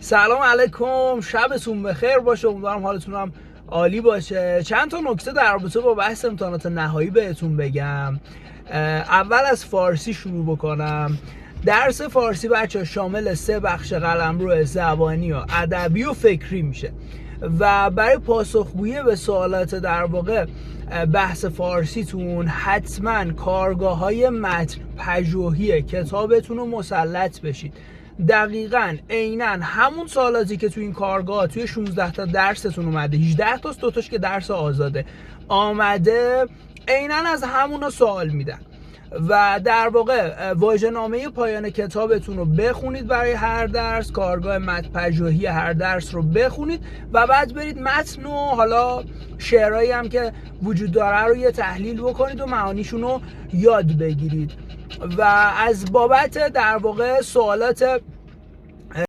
سلام علیکم، شبتون بخیر باشه. امیدوارم حالتون هم عالی باشه. چند تا نکته در رابطه با بحث امتحانات نهایی بهتون بگم. اول از فارسی شروع بکنم. درس فارسی بچه شامل 3 بخش قلمرو زبانی و ادبی و فکری میشه و برای پاسخگویی به سوالات در واقع بحث فارسیتون حتما کارگاه‌های متن پژوهی کتابتون رو مسلط بشید. دقیقاً عیناً همون سوالاتی که تو این کارگاه توی 16 تا درستون اومده، 18 تاست، 2 تاش که درس آزاده آمده، عیناً از همونا سوال میدن و در واقع واژه‌نامه پایان کتابتون رو بخونید برای هر درس، کارگاه متن پژوهی هر درس رو بخونید و بعد برید متن و حالا شعرهایی هم که وجود داره رو یه تحلیل بکنید و معانیشون رو یاد بگیرید. و از بابت در واقع سوالات